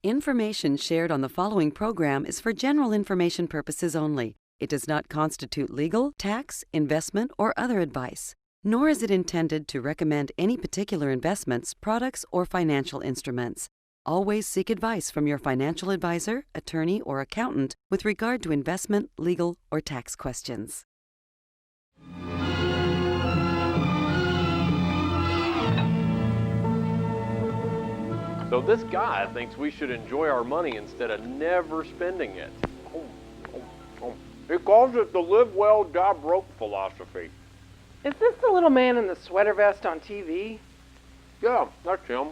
Information shared on the following program is for general information purposes only. It does not constitute legal, tax, investment, or other advice, nor is it intended to recommend any particular investments, products, or financial instruments. Always seek advice from your financial advisor, attorney, or accountant with regard to investment, legal, or tax questions. So this guy thinks we should enjoy our money instead of never spending it. He calls it the live well, die broke philosophy. Is this the little man in the sweater vest on TV? Yeah, that's him.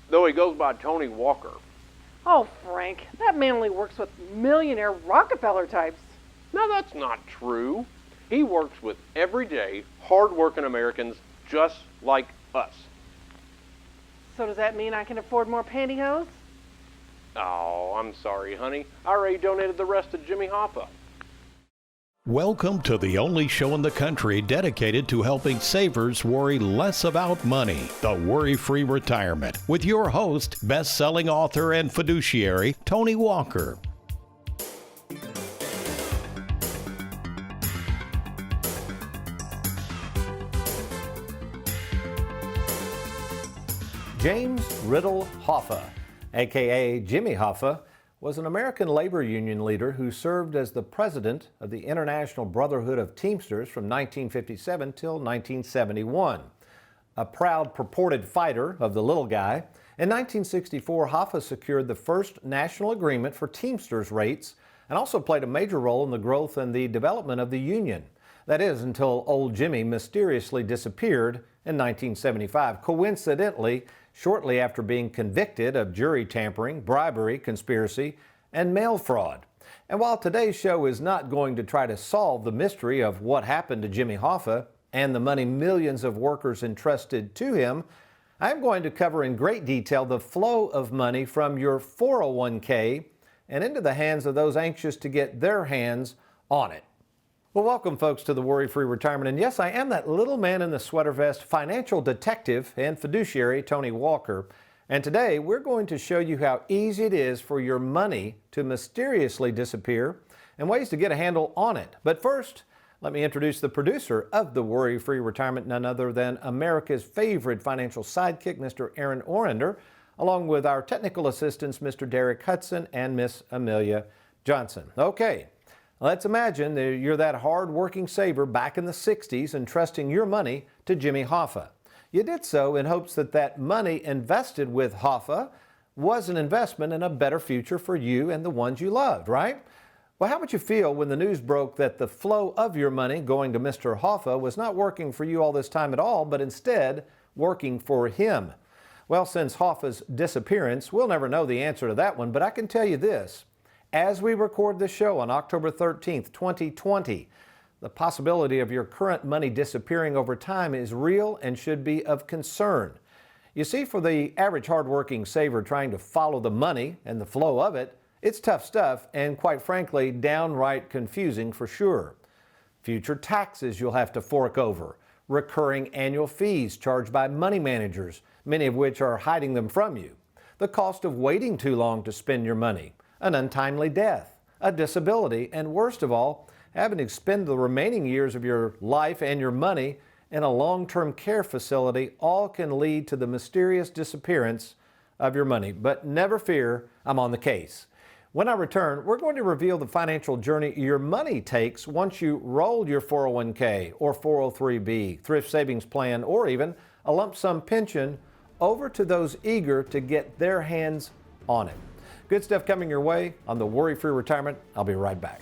Though he goes by Tony Walker. Oh, Frank, that man only works with millionaire Rockefeller types. Now that's not true. He works with everyday, hard-working Americans just like us. So does that mean I can afford more pantyhose? Oh, I'm sorry, honey. I already donated the rest to Jimmy Hoffa. Welcome to the only show in the country dedicated to helping savers worry less about money, the Worry-Free Retirement, with your host, best-selling author and fiduciary, Tony Walker. James Riddle Hoffa, a.k.a. Jimmy Hoffa, was an American labor union leader who served as the president of the International Brotherhood of Teamsters from 1957 till 1971. A proud purported fighter of the little guy, in 1964 Hoffa secured the first national agreement for Teamsters rates and also played a major role in the growth and the development of the union. That is, until old Jimmy mysteriously disappeared in 1975, coincidentally shortly after being convicted of jury tampering, bribery, conspiracy, and mail fraud. And while today's show is not going to try to solve the mystery of what happened to Jimmy Hoffa and the money millions of workers entrusted to him, I'm going to cover in great detail the flow of money from your 401k and into the hands of those anxious to get their hands on it. Well, welcome, folks, to the Worry-Free Retirement. And yes, I am that little man in the sweater vest, financial detective and fiduciary, Tony Walker. And today, we're going to show you how easy it is for your money to mysteriously disappear and ways to get a handle on it. But first, let me introduce the producer of the Worry-Free Retirement, none other than America's favorite financial sidekick, Mr. Aaron Orender, along with our technical assistants, Mr. Derek Hudson and Miss Amelia Johnson. Okay. Let's imagine that you're that hard-working saver back in the 60s entrusting your money to Jimmy Hoffa. You did so in hopes that that money invested with Hoffa was an investment in a better future for you and the ones you loved, right? Well, how would you feel when the news broke that the flow of your money going to Mr. Hoffa was not working for you all this time at all, but instead working for him? Well, since Hoffa's disappearance, we'll never know the answer to that one, but I can tell you this. As we record this show on October 13th, 2020, the possibility of your current money disappearing over time is real and should be of concern. You see, for the average hardworking saver trying to follow the money and the flow of it, it's tough stuff and, quite frankly, downright confusing for sure. Future taxes you'll have to fork over, recurring annual fees charged by money managers, many of which are hiding them from you, the cost of waiting too long to spend your money, an untimely death, a disability, and worst of all, having to spend the remaining years of your life and your money in a long-term care facility all can lead to the mysterious disappearance of your money. But never fear, I'm on the case. When I return, we're going to reveal the financial journey your money takes once you roll your 401k or 403b, thrift savings plan, or even a lump sum pension over to those eager to get their hands on it. Good stuff coming your way on the Worry-Free Retirement. I'll be right back.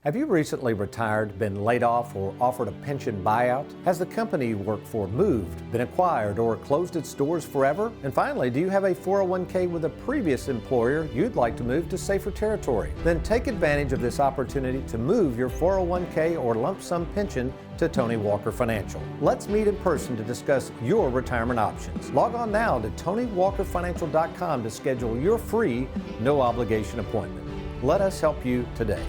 Have you recently retired, been laid off, or offered a pension buyout? Has the company you work for moved, been acquired, or closed its doors forever? And finally, do you have a 401k with a previous employer you'd like to move to safer territory? Then take advantage of this opportunity to move your 401k or lump sum pension to Tony Walker Financial. Let's meet in person to discuss your retirement options. Log on now to TonyWalkerFinancial.com to schedule your free, no obligation appointment. Let us help you today.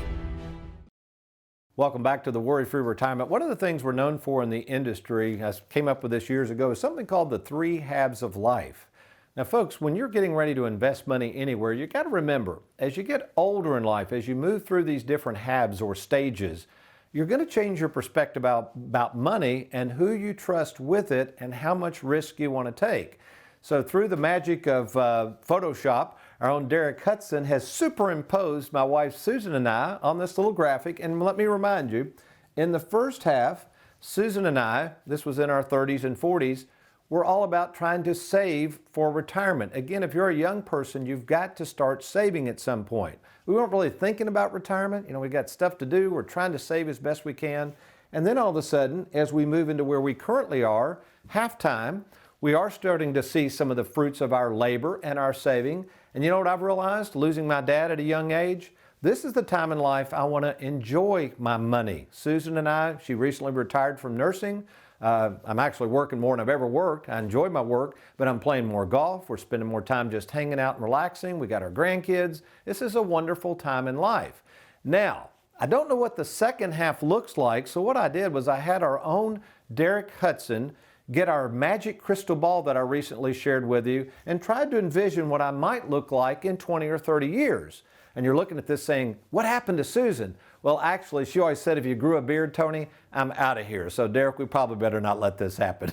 Welcome back to the Worry-Free Retirement. One of the things we're known for in the industry, I came up with this years ago, is something called the 3 Habs of life. Now folks, when you're getting ready to invest money anywhere, you got to remember, as you get older in life, as you move through these different habs or stages, you're going to change your perspective about money and who you trust with it and how much risk you want to take. So through the magic of Photoshop, our own Derek Hudson has superimposed my wife Susan and I on this little graphic. And let me remind you, in the first half, Susan and I, this was in our 30s and 40s, we're all about trying to save for retirement. Again, if you're a young person, you've got to start saving at some point. We weren't really thinking about retirement. You know, we got stuff to do. We're trying to save as best we can. And then all of a sudden, as we move into where we currently are, halftime, we are starting to see some of the fruits of our labor and our saving. And you know what I've realized, losing my dad at a young age? This is the time in life I want to enjoy my money. Susan and I, she recently retired from nursing. I'm actually working more than I've ever worked. I enjoy my work, but I'm playing more golf. We're spending more time just hanging out and relaxing. We got our grandkids. This is a wonderful time in life. Now, I don't know what the second half looks like, so what I did was I had our own Derek Hudson get our magic crystal ball that I recently shared with you and tried to envision what I might look like in 20 or 30 years. And you're looking at this saying, what happened to Susan? Well, actually, she always said, if you grew a beard, Tony, I'm out of here. So Derek, we probably better not let this happen.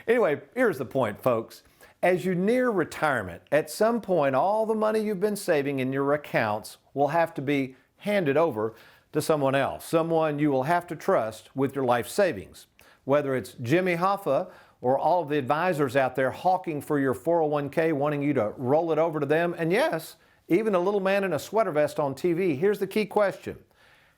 Anyway, here's the point, folks. As you near retirement, at some point, all the money you've been saving in your accounts will have to be handed over to someone else, someone you will have to trust with your life savings. Whether it's Jimmy Hoffa or all of the advisors out there hawking for your 401k, wanting you to roll it over to them. And yes, even a little man in a sweater vest on TV. Here's the key question.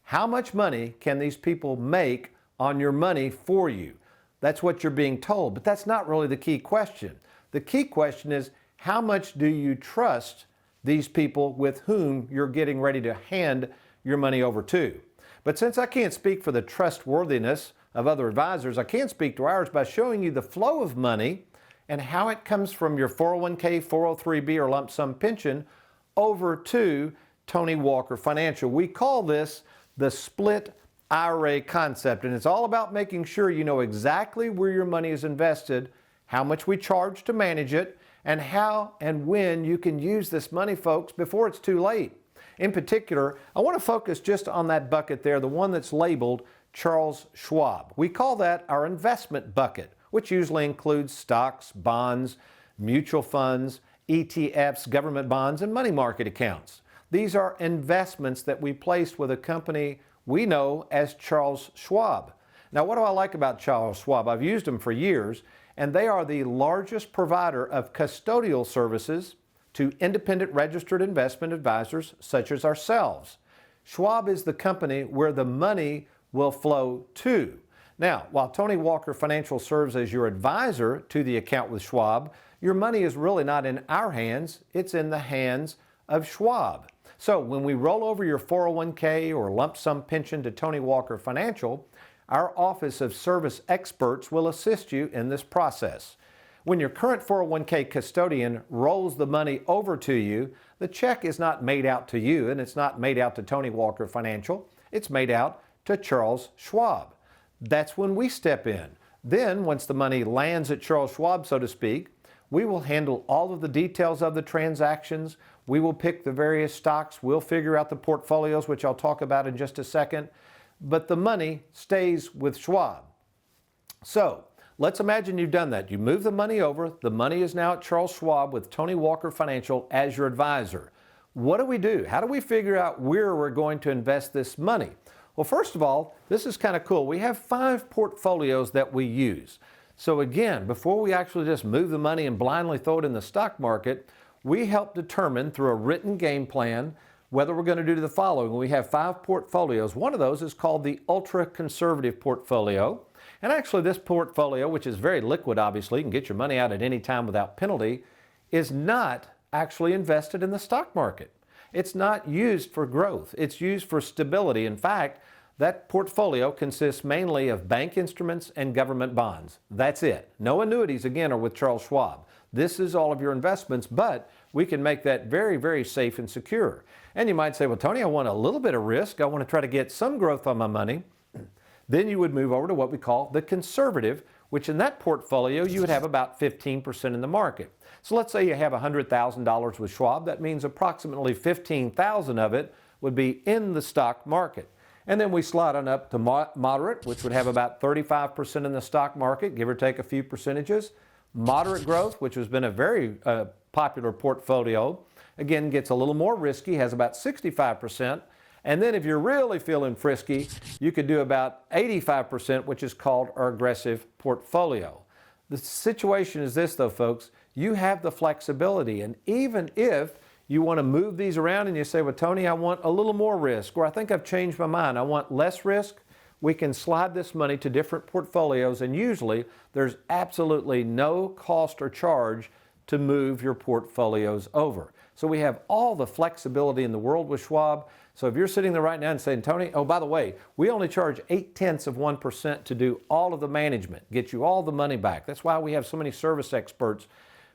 How much money can these people make on your money for you? That's what you're being told, but that's not really the key question. The key question is, how much do you trust these people with whom you're getting ready to hand your money over to? But since I can't speak for the trustworthiness of other advisors, I can speak to ours by showing you the flow of money and how it comes from your 401k, 403b, or lump sum pension over to Tony Walker Financial. We call this the split IRA concept, and it's all about making sure you know exactly where your money is invested, how much we charge to manage it, and how and when you can use this money, folks, before it's too late. In particular, I want to focus just on that bucket there, the one that's labeled Charles Schwab. We call that our investment bucket, which usually includes stocks, bonds, mutual funds, ETFs, government bonds, and money market accounts. These are investments that we placed with a company we know as Charles Schwab. Now, what do I like about Charles Schwab? I've used them for years, and they are the largest provider of custodial services to independent registered investment advisors such as ourselves. Schwab is the company where the money will flow to. Now, while Tony Walker Financial serves as your advisor to the account with Schwab, your money is really not in our hands, it's in the hands of Schwab. So when we roll over your 401k or lump sum pension to Tony Walker Financial, our Office of Service Experts will assist you in this process. When your current 401k custodian rolls the money over to you, the check is not made out to you and it's not made out to Tony Walker Financial, it's made out to Charles Schwab. That's when we step in. Then, once the money lands at Charles Schwab, so to speak, we will handle all of the details of the transactions. We will pick the various stocks. We'll figure out the portfolios, which I'll talk about in just a second. But the money stays with Schwab. So, let's imagine you've done that. You move the money over. The money is now at Charles Schwab with Tony Walker Financial as your advisor. What do we do? How do we figure out where we're going to invest this money? Well, first of all, this is kind of cool. We have 5 portfolios that we use. So again, before we actually just move the money and blindly throw it in the stock market, we help determine through a written game plan whether we're going to do the following. We have 5 portfolios. One of those is called the ultra conservative portfolio. And actually this portfolio, which is very liquid obviously, you can get your money out at any time without penalty, is not actually invested in the stock market. It's not used for growth. It's used for stability. In fact, that portfolio consists mainly of bank instruments and government bonds. That's it. No annuities, again, are with Charles Schwab. This is all of your investments, but we can make that very, very safe and secure. And you might say, well, Tony, I want a little bit of risk. I want to try to get some growth on my money. Then you would move over to what we call the conservative, which in that portfolio you would have about 15% in the market. So let's say you have $100,000 with Schwab. That means approximately $15,000 of it would be in the stock market. And then we slide on up to moderate, which would have about 35% in the stock market, give or take a few percentages. Moderate growth, which has been a very popular portfolio, again gets a little more risky, has about 65%. And then if you're really feeling frisky, you could do about 85%, which is called our aggressive portfolio. The situation is this though, folks, you have the flexibility, and even if you want to move these around and you say, well, Tony, I want a little more risk, or I think I've changed my mind, I want less risk, we can slide this money to different portfolios, and usually there's absolutely no cost or charge to move your portfolios over. So we have all the flexibility in the world with Schwab. So if you're sitting there right now and saying, Tony, oh, by the way, we only charge 0.8% to do all of the management, get you all the money back. That's why we have so many service experts.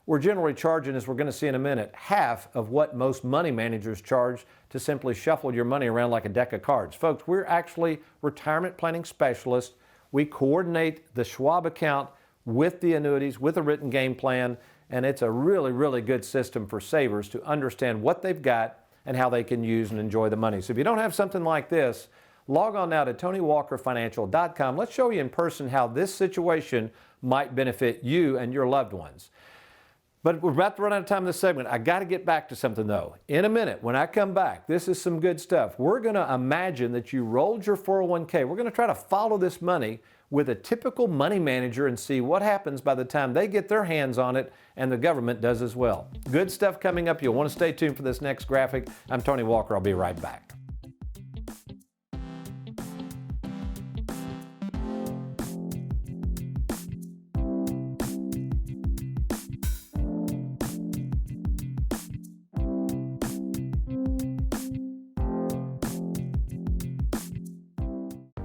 We're generally charging, as we're going to see in a minute, half of what most money managers charge to simply shuffle your money around like a deck of cards. Folks, we're actually retirement planning specialists. We coordinate the Schwab account with the annuities, with a written game plan, and it's a really, really good system for savers to understand what they've got and how they can use and enjoy the money. So if you don't have something like this, log on now to TonyWalkerFinancial.com. Let's show you in person how this situation might benefit you and your loved ones. But we're about to run out of time in this segment. I got to get back to something though. In a minute, when I come back, this is some good stuff. We're going to imagine that you rolled your 401k. We're going to try to follow this money with a typical money manager and see what happens by the time they get their hands on it, and the government does as well. Good stuff coming up. You'll want to stay tuned for this next graphic. I'm Tony Walker. I'll be right back.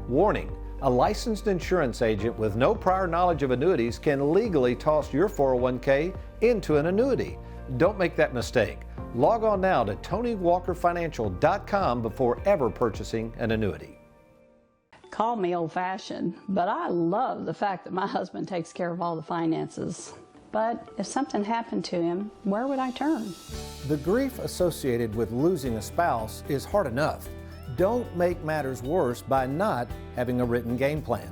Warning. A licensed insurance agent with no prior knowledge of annuities can legally toss your 401k into an annuity. Don't make that mistake. Log on now to TonyWalkerFinancial.com before ever purchasing an annuity. Call me old-fashioned, but I love the fact that my husband takes care of all the finances. But if something happened to him, where would I turn? The grief associated with losing a spouse is hard enough. Don't make matters worse by not having a written game plan.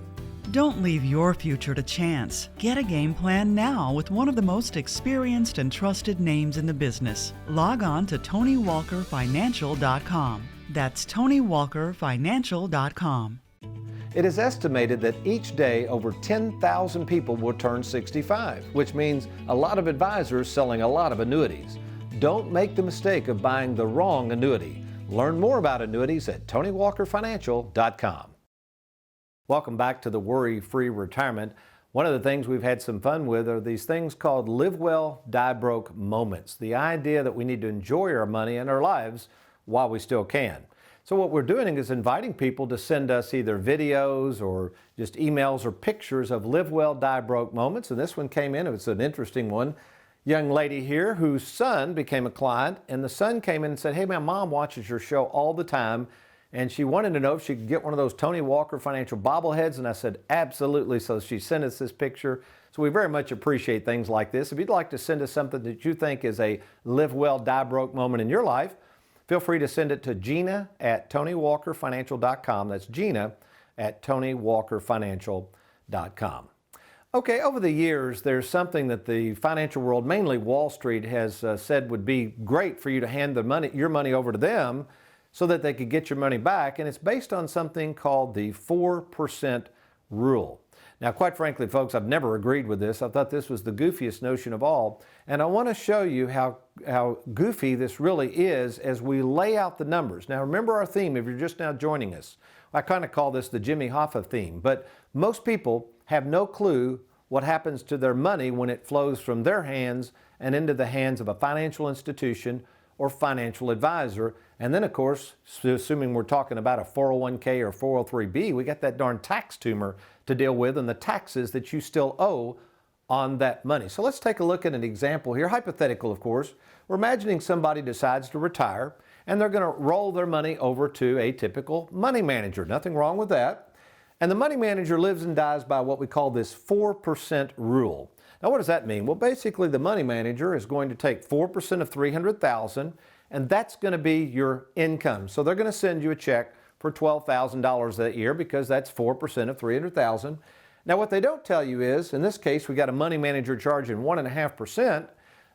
Don't leave your future to chance. Get a game plan now with one of the most experienced and trusted names in the business. Log on to TonyWalkerFinancial.com. That's TonyWalkerFinancial.com. It is estimated that each day over 10,000 people will turn 65, which means a lot of advisors selling a lot of annuities. Don't make the mistake of buying the wrong annuity. Learn more about annuities at TonyWalkerFinancial.com. Welcome back to the Worry-Free Retirement. One of the things we've had some fun with are these things called live well, die broke moments. The idea that we need to enjoy our money and our lives while we still can. So what we're doing is inviting people to send us either videos or just emails or pictures of live well, die broke moments. And this one came in, it's an interesting one. Young lady here whose son became a client, and the son came in and said, hey, my mom watches your show all the time, and she wanted to know if she could get one of those Tony Walker Financial bobbleheads, and I said, absolutely. So she sent us this picture. So we very much appreciate things like this. If you'd like to send us something that you think is a live well, die broke moment in your life, feel free to send it to Gina at TonyWalkerFinancial.com. That's Gina at TonyWalkerFinancial.com. Okay, over the years, there's something that the financial world, mainly Wall Street, has said would be great for you to hand your money over to them so that they could get your money back, and it's based on something called the 4% rule. Now, quite frankly, folks, I've never agreed with this. I thought this was the goofiest notion of all. And I want to show you how goofy this really is as we lay out the numbers. Now, remember our theme if you're just now joining us. I kind of call this the Jimmy Hoffa theme. But most people have no clue what happens to their money when it flows from their hands and into the hands of a financial institution or financial advisor. And then, of course, assuming we're talking about a 401k or 403b, we got that darn tax tumor to deal with and the taxes that you still owe on that money. So let's take a look at an example here, hypothetical, of course. We're imagining somebody decides to retire and they're going to roll their money over to a typical money manager. Nothing wrong with that. And the money manager lives and dies by what we call this 4% rule. Now, what does that mean? Well, basically, the money manager is going to take 4% of $300,000, and that's going to be your income. So they're going to send you a check for $12,000 that year because that's 4% of $300,000. Now, what they don't tell you is, in this case, we got a money manager charging 1.5%.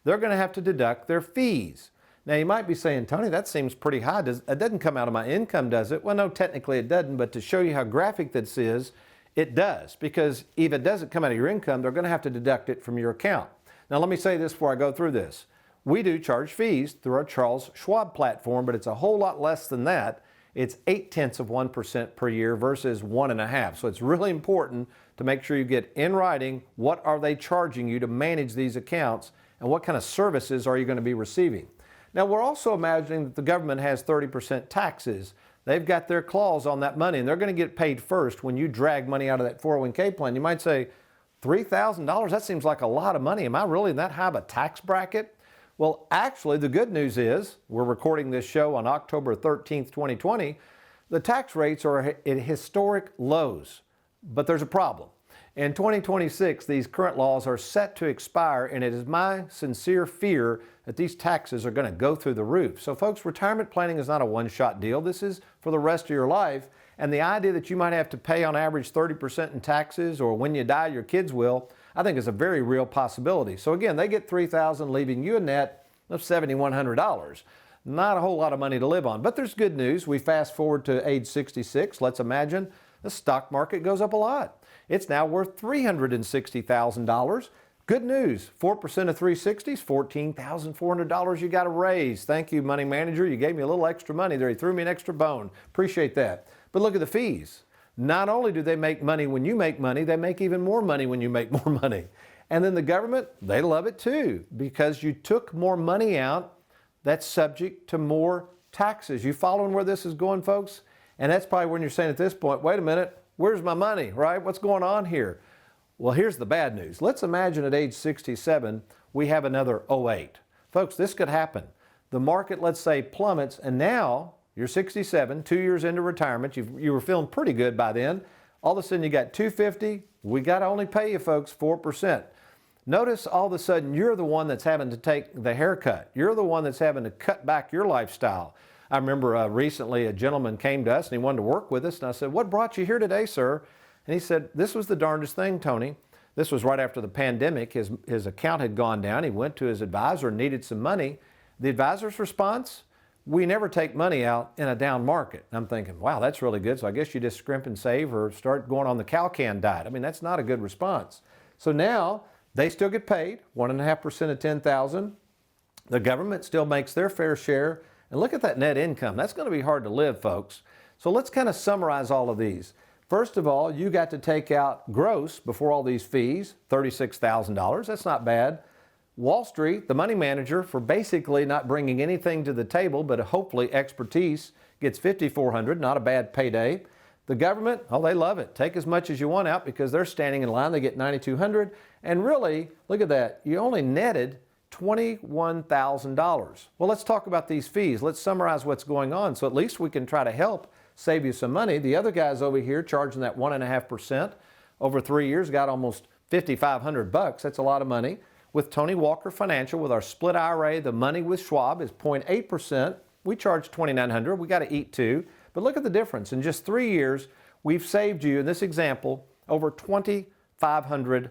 They're going to have to deduct their fees. Now, you might be saying, Tony, that seems pretty high. It doesn't come out of my income, does it? Well, no, technically it doesn't, but to show you how graphic this is, it does, because if it doesn't come out of your income, they're going to have to deduct it from your account. Now, let me say this before I go through this. We do charge fees through our Charles Schwab platform, but it's a whole lot less than that. It's 0.8% per year versus 1.5. So it's really important to make sure you get in writing what are they charging you to manage these accounts and what kind of services are you going to be receiving. Now, we're also imagining that the government has 30% taxes. They've got their claws on that money, and they're going to get paid first when you drag money out of that 401k plan. You might say, $3,000? That seems like a lot of money. Am I really in that high of a tax bracket? Well, actually, the good news is, we're recording this show on October 13th, 2020, the tax rates are at historic lows. But there's a problem. In 2026, these current laws are set to expire, and it is my sincere fear that these taxes are going to go through the roof. So folks, retirement planning is not a one-shot deal. This is for the rest of your life. And the idea that you might have to pay on average 30% in taxes, or when you die, your kids will, I think is a very real possibility. So again, they get $3,000, leaving you a net of $7,100. Not a whole lot of money to live on. But there's good news. We fast forward to age 66. Let's imagine the stock market goes up a lot. It's now worth $360,000. Good news, 4% of 360 is $14,400 you got to raise. Thank you, money manager. You gave me a little extra money there. You threw me an extra bone. Appreciate that. But look at the fees. Not only do they make money when you make money, they make even more money when you make more money. And then the government, they love it too, because you took more money out that's subject to more taxes. You following where this is going, folks? And that's probably when you're saying at this point, wait a minute, where's my money, right? What's going on here? Well, here's the bad news. Let's imagine at age 67, we have another '08. Folks, this could happen. The market, let's say, plummets, and now you're 67, 2 years into retirement. You were feeling pretty good by then. All of a sudden, you got $250. We got to only pay you, folks, 4%. Notice all of a sudden, you're the one that's having to take the haircut. You're the one that's having to cut back your lifestyle. I remember recently a gentleman came to us and he wanted to work with us. And I said, what brought you here today, sir? And he said, this was the darndest thing, Tony. This was right after the pandemic. His account had gone down. He went to his advisor and needed some money. The advisor's response, we never take money out in a down market. And I'm thinking, wow, that's really good. So I guess you just scrimp and save or start going on the cow can diet. I mean, that's not a good response. So now they still get paid, 1.5% of $10,000. The government still makes their fair share. And look at that net income. That's going to be hard to live, folks. So let's kind of summarize all of these. First of all, you got to take out gross before all these fees, $36,000. That's not bad. Wall Street, the money manager, for basically not bringing anything to the table but hopefully expertise, gets $5,400, not a bad payday. The government, oh, they love it. Take as much as you want out because they're standing in line. They get $9,200. And really, look at that. You only netted $21,000. Well, let's talk about these fees. Let's summarize what's going on so at least we can try to help save you some money. The other guys over here charging that 1.5% over 3 years got almost $5,500. That's a lot of money. With Tony Walker Financial, with our split IRA, the money with Schwab is 0.8%. We charge $2,900. We got to eat too. But look at the difference. In just 3 years, we've saved you, in this example, over $2,500.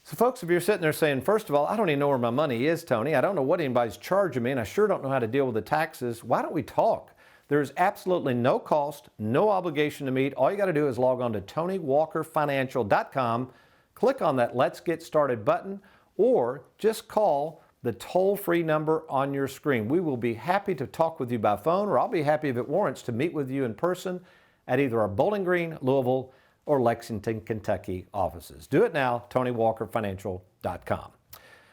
So folks, if you're sitting there saying, first of all, I don't even know where my money is, Tony. I don't know what anybody's charging me, and I sure don't know how to deal with the taxes. Why don't we talk? There's absolutely no cost, no obligation to meet. All you got to do is log on to TonyWalkerFinancial.com, click on that Let's Get Started button, or just call the toll-free number on your screen. We will be happy to talk with you by phone, or I'll be happy if it warrants to meet with you in person at either our Bowling Green, Louisville, or Lexington, Kentucky offices. Do it now, TonyWalkerFinancial.com.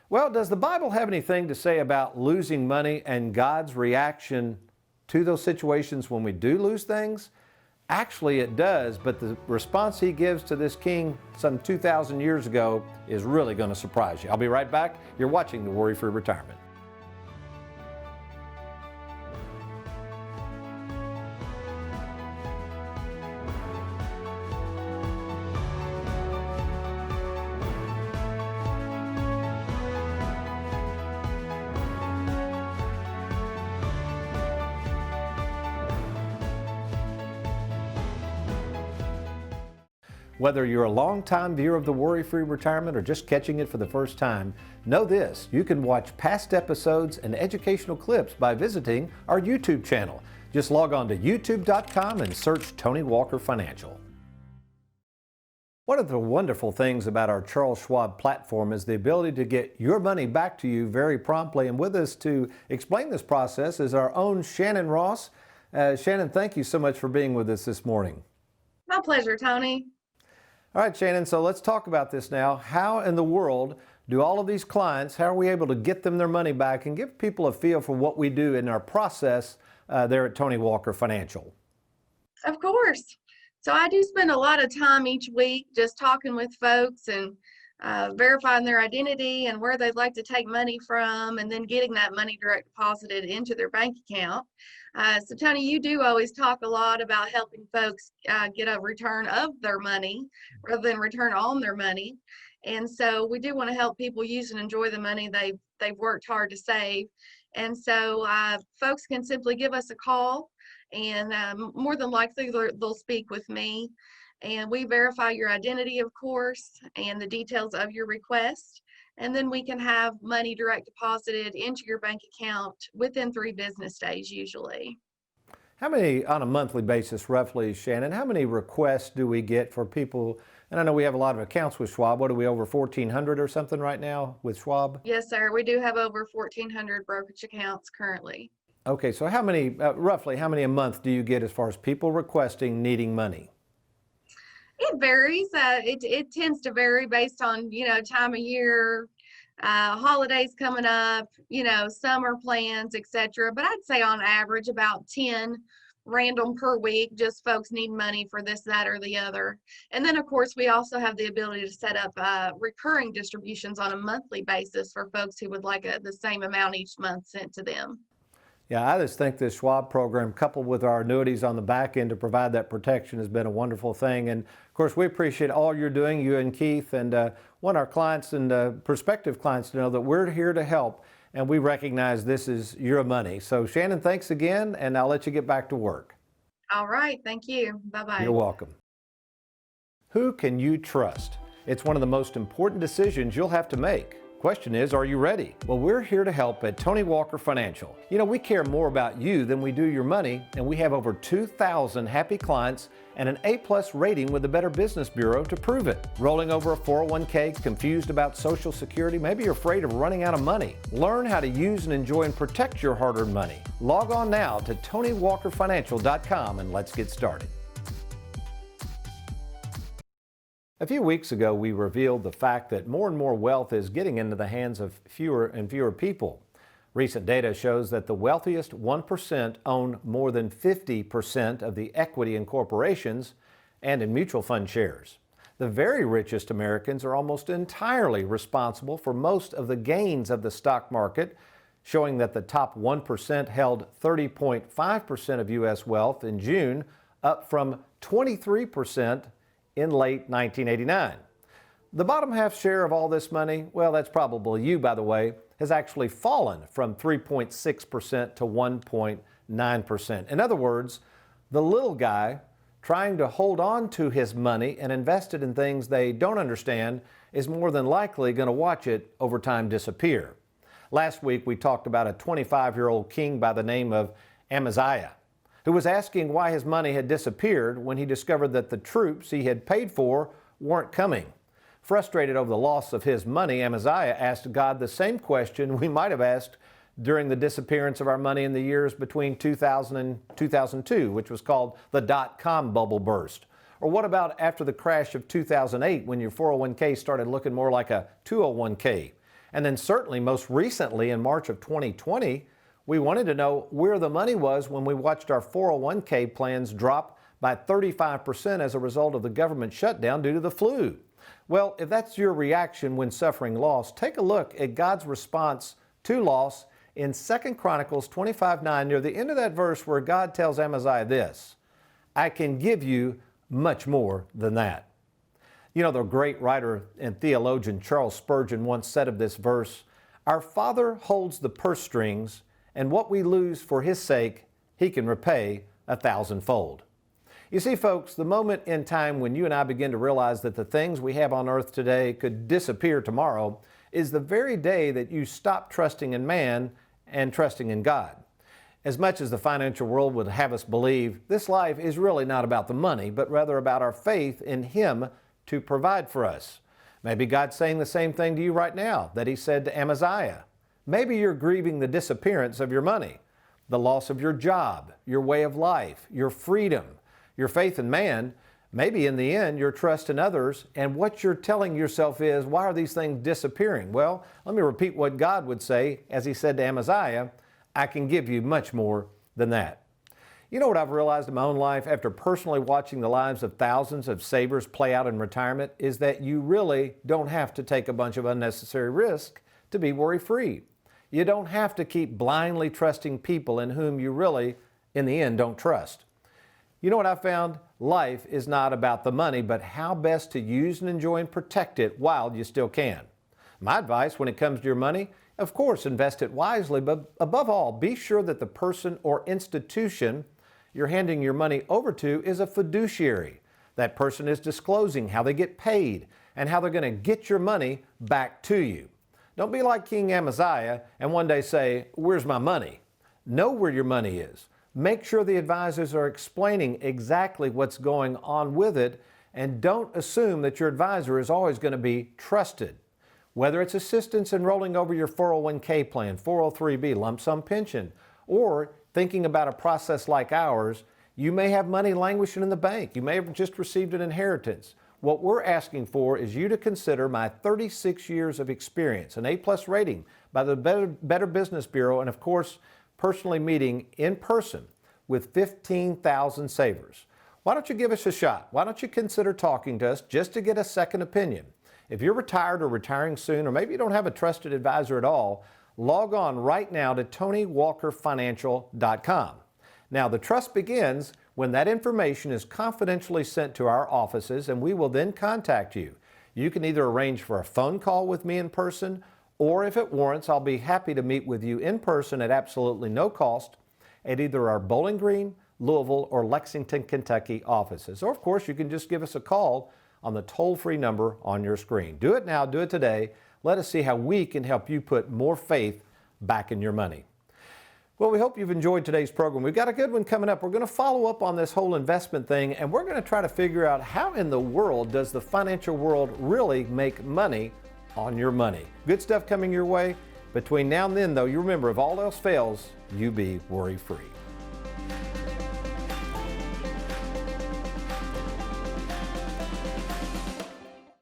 Well, does the Bible have anything to say about losing money and God's reaction to those situations when we do lose things? Actually, it does, but the response he gives to this king some 2,000 years ago is really going to surprise you. I'll be right back. You're watching the Worry-Free Retirement. Whether you're a long-time viewer of the Worry-Free Retirement or just catching it for the first time, know this: you can watch past episodes and educational clips by visiting our YouTube channel. Just log on to youtube.com and search Tony Walker Financial. One of the wonderful things about our Charles Schwab platform is the ability to get your money back to you very promptly. And with us to explain this process is our own Shannon Ross. Shannon, thank you so much for being with us this morning. My pleasure, Tony. All right, Shannon, so let's talk about this now. How in the world do all of these clients, how are we able to get them their money back and give people a feel for what we do in our process there at Tony Walker Financial? Of course. So I do spend a lot of time each week just talking with folks and verifying their identity and where they'd like to take money from, and then getting that money direct deposited into their bank account. So Tony, you do always talk a lot about helping folks get a return of their money rather than return on their money. And so we do want to help people use and enjoy the money they've worked hard to save. And so folks can simply give us a call, and more than likely they'll speak with me. And we verify your identity, of course, and the details of your request. And then we can have money direct deposited into your bank account within 3 business days usually. How many, on a monthly basis roughly, Shannon, how many requests do we get for people? And I know we have a lot of accounts with Schwab. What are we, over 1,400 or something right now with Schwab? Yes, sir. We do have over 1,400 brokerage accounts currently. Okay, so how many, roughly, how many a month do you get as far as people requesting, needing money? It varies. It tends to vary based on, time of year, holidays coming up, summer plans, etc. But I'd say on average about 10 random per week, just folks need money for this, that, or the other. And then, of course, we also have the ability to set up recurring distributions on a monthly basis for folks who would like the same amount each month sent to them. Yeah, I just think this Schwab program, coupled with our annuities on the back end to provide that protection, has been a wonderful thing. And of course, we appreciate all you're doing, you and Keith, and want our clients and prospective clients to know that we're here to help, and we recognize this is your money. So Shannon, thanks again, and I'll let you get back to work. All right, thank you. Bye-bye. You're welcome. Who can you trust? It's one of the most important decisions you'll have to make. Question is, are you ready? Well, we're here to help at Tony Walker Financial. We care more about you than we do your money, and we have over 2,000 happy clients and an A+ rating with the Better Business Bureau to prove it. Rolling over a 401k, confused about Social Security, maybe you're afraid of running out of money. Learn how to use and enjoy and protect your hard-earned money. Log on now to TonyWalkerFinancial.com and let's get started. A few weeks ago, we revealed the fact that more and more wealth is getting into the hands of fewer and fewer people. Recent data shows that the wealthiest 1% own more than 50% of the equity in corporations and in mutual fund shares. The very richest Americans are almost entirely responsible for most of the gains of the stock market, showing that the top 1% held 30.5% of U.S. wealth in June, up from 23% in late 1989. The bottom half share of all this money, well, that's probably you, by the way, has actually fallen from 3.6% to 1.9%. In other words, the little guy trying to hold on to his money and invest it in things they don't understand is more than likely going to watch it over time disappear. Last week, we talked about a 25-year-old king by the name of Amaziah. who was asking why his money had disappeared when he discovered that the troops he had paid for weren't coming. Frustrated over the loss of his money, Amaziah asked God the same question we might have asked during the disappearance of our money in the years between 2000 and 2002, which was called the dot-com bubble burst. Or what about after the crash of 2008 when your 401k started looking more like a 201k? And then certainly most recently in March of 2020, we wanted to know where the money was when we watched our 401k plans drop by 35% as a result of the government shutdown due to the flu. Well, if that's your reaction when suffering loss, take a look at God's response to loss in 2 Chronicles 25:9, near the end of that verse where God tells Amaziah this, I can give you much more than that. You know, the great writer and theologian Charles Spurgeon once said of this verse, our Father holds the purse strings, and what we lose for His sake, He can repay 1,000-fold. You see, folks, the moment in time when you and I begin to realize that the things we have on earth today could disappear tomorrow is the very day that you stop trusting in man and trusting in God. As much as the financial world would have us believe, this life is really not about the money, but rather about our faith in Him to provide for us. Maybe God's saying the same thing to you right now that He said to Amaziah. Maybe you're grieving the disappearance of your money, the loss of your job, your way of life, your freedom, your faith in man. Maybe in the end, your trust in others, and what you're telling yourself is, why are these things disappearing? Well, let me repeat what God would say, as He said to Amaziah, I can give you much more than that. You know what I've realized in my own life after personally watching the lives of thousands of savers play out in retirement is that you really don't have to take a bunch of unnecessary risk to be worry-free. You don't have to keep blindly trusting people in whom you really, in the end, don't trust. You know what I found? Life is not about the money, but how best to use and enjoy and protect it while you still can. My advice when it comes to your money, of course, invest it wisely, but above all, be sure that the person or institution you're handing your money over to is a fiduciary. That person is disclosing how they get paid and how they're going to get your money back to you. Don't be like King Amaziah and one day say, where's my money? Know where your money is. Make sure the advisors are explaining exactly what's going on with it, and don't assume that your advisor is always going to be trusted. Whether it's assistance in rolling over your 401k plan, 403b, lump sum pension, or thinking about a process like ours, you may have money languishing in the bank. You may have just received an inheritance. What we're asking for is you to consider my 36 years of experience, an A+ rating by the Better Business Bureau, and of course, personally meeting in person with 15,000 savers. Why don't you give us a shot? Why don't you consider talking to us just to get a second opinion? If you're retired or retiring soon, or maybe you don't have a trusted advisor at all, log on right now to TonyWalkerFinancial.com. Now, the trust begins when that information is confidentially sent to our offices, and we will then contact you. You can either arrange for a phone call with me in person, or if it warrants, I'll be happy to meet with you in person at absolutely no cost at either our Bowling Green, Louisville, or Lexington, Kentucky offices. Or of course, you can just give us a call on the toll-free number on your screen. Do it now, do it today. Let us see how we can help you put more faith back in your money. Well, we hope you've enjoyed today's program. We've got a good one coming up. We're going to follow up on this whole investment thing, and we're going to try to figure out how in the world does the financial world really make money on your money. Good stuff coming your way. Between now and then, though, you remember, if all else fails, you be worry-free.